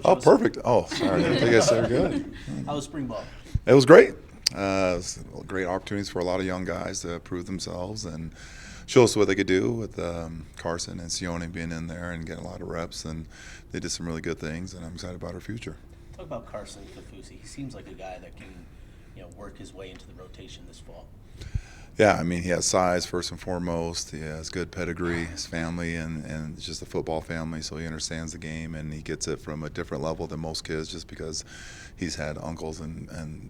Coach, Oh, perfect. Oh, sorry. I think I said good. how was spring ball? It was great. It was great opportunities for a lot of young guys to prove themselves and show us what they could do with Carson and Sione being in there and getting a lot of reps. And they did some really good things, and I'm excited about our future. Talk about Carson Kafusi. He seems like a guy that can, work his way into the rotation this fall. Yeah, I mean, he has size first and foremost. He has good pedigree, his family, and it's just a football family, so he understands the game, and he gets it from a different level than most kids just because he's had uncles and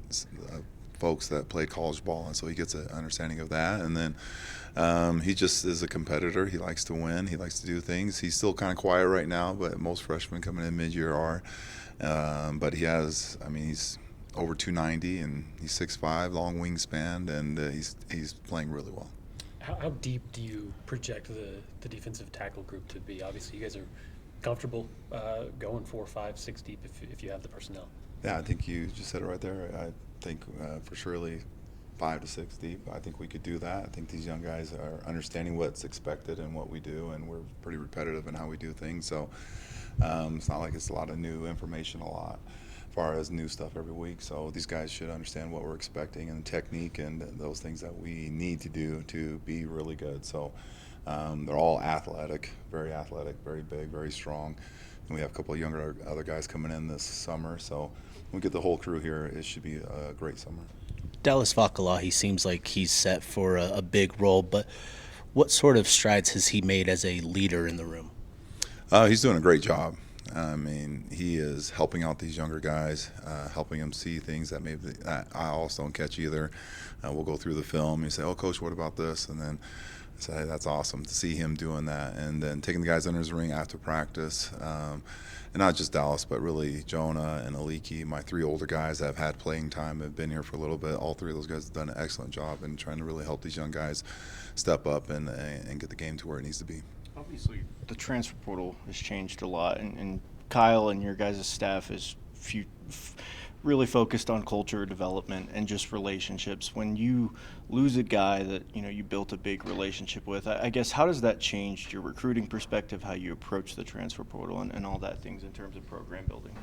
folks that played college ball, and so he gets an understanding of that. And then he just is a competitor. He likes to win. He likes to do things. He's still kind of quiet right now, but most freshmen coming in mid-year are. But he has, I mean, he's over 290, and he's 6'5", long wingspan, and he's playing really well. How deep do you project the defensive tackle group to be? Obviously, you guys are comfortable going 4, 5, 6 deep if you have the personnel. Yeah, I think you just said it right there. I think for surely 5 to 6 deep. I think we could do that. I think these young guys are understanding what's expected and what we do, and we're pretty repetitive in how we do things. So it's not like it's a lot of new information, a lot as far as new stuff every week. So these guys should understand what we're expecting and technique and those things that we need to do to be really good. So they're all athletic, very big, very strong. And we have a couple of younger other guys coming in this summer. So when we get the whole crew here, it should be a great summer. Dallas Vakalahi seems like he's set for a big role, but what sort of strides has he made as a leader in the room? He's doing a great job. I mean, he is helping out these younger guys, helping them see things that maybe I also don't catch either. We'll go through the film and say, "Oh, Coach, what about this?" And then say, "Hey, that's awesome to see him doing that." And then taking the guys under his ring after practice, and not just Dallas, but really Jonah and Aliki, my 3 older guys that have had playing time, have been here for a little bit. All 3 of those guys have done an excellent job in trying to really help these young guys step up and get the game to where it needs to be. Obviously, the transfer portal has changed a lot, and Kyle and your guys' staff is really focused on culture development and just relationships. When you lose a guy that you built a big relationship with, I guess how does that change your recruiting perspective, how you approach the transfer portal, and all that things in terms of program building?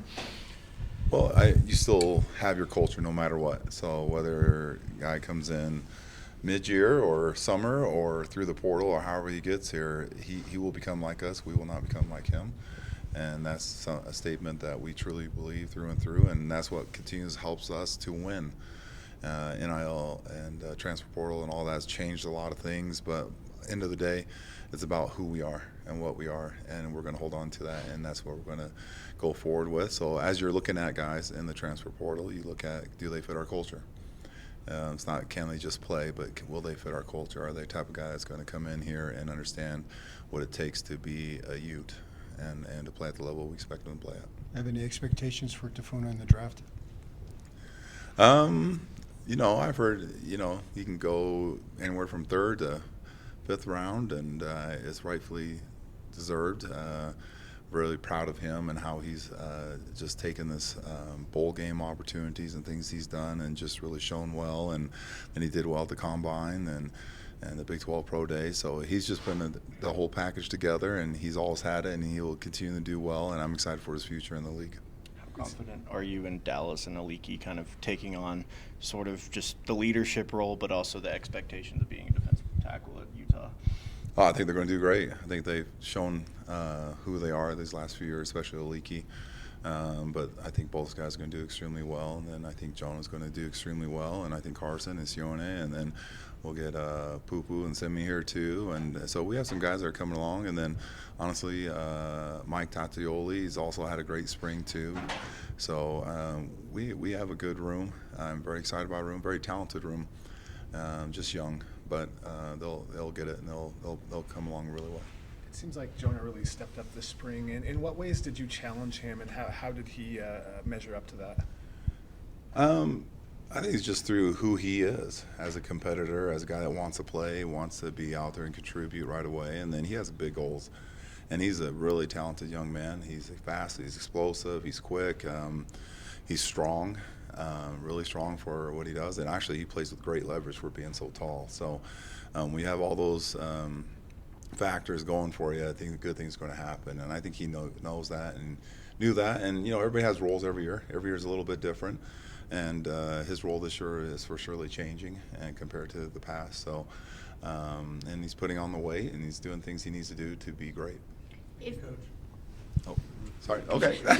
Well, you still have your culture no matter what. So whether a guy comes in mid-year or summer or through the portal or however he gets here, he will become like us. We will not become like him. And that's a statement that we truly believe through and through, and that's what continues helps us to win. NIL and transfer portal and all that has changed a lot of things, but end of the day, it's about who we are and what we are, and we're going to hold on to that, and that's what we're going to go forward with. So as you're looking at guys in the transfer portal, you look at, do they fit our culture? It's not can they just play, but will they fit our culture? Are they the type of guy that's going to come in here and understand what it takes to be a Ute and to play at the level we expect them to play at? Have any expectations for Tafuna in the draft? I've heard, he can go anywhere from 3rd to 5th round, and it's rightfully deserved. Really proud of him and how he's just taken this bowl game opportunities and things he's done and just really shown well. And he did well at the Combine and the Big 12 Pro Day. So he's just putting the whole package together, and he's always had it, and he will continue to do well. And I'm excited for his future in the league. How confident are you in Dallas and Aliki kind of taking on sort of just the leadership role, but also the expectations of being a defensive tackle at Utah? Oh, I think they're going to do great. I think they've shown who they are these last few years, especially Aliki. But I think both guys are going to do extremely well, and then I think Jonah's going to do extremely well, and I think Carson and Sione, and then we'll get Pupu and Simi here too. And so we have some guys that are coming along, and then honestly, Mike Tatioli, he's also had a great spring too. So we have a good room. I'm very excited about a room, very talented room, just young. But they'll get it, and they'll come along really well. It seems like Jonah really stepped up this spring. And in what ways did you challenge him, and how did he measure up to that? I think it's just through who he is as a competitor, as a guy that wants to play, wants to be out there and contribute right away, and then he has big goals. And he's a really talented young man. He's fast, he's explosive, he's quick, he's strong. Really strong for what he does, and actually he plays with great leverage for being so tall. So we have all those factors going for you, I think a good thing's going to happen. And I think he knows that and knew that. And, everybody has roles every year. Every year is a little bit different. And his role this year is for surely changing and compared to the past. So, and he's putting on the weight and he's doing things he needs to do to be great. If, Oh, sorry. Okay.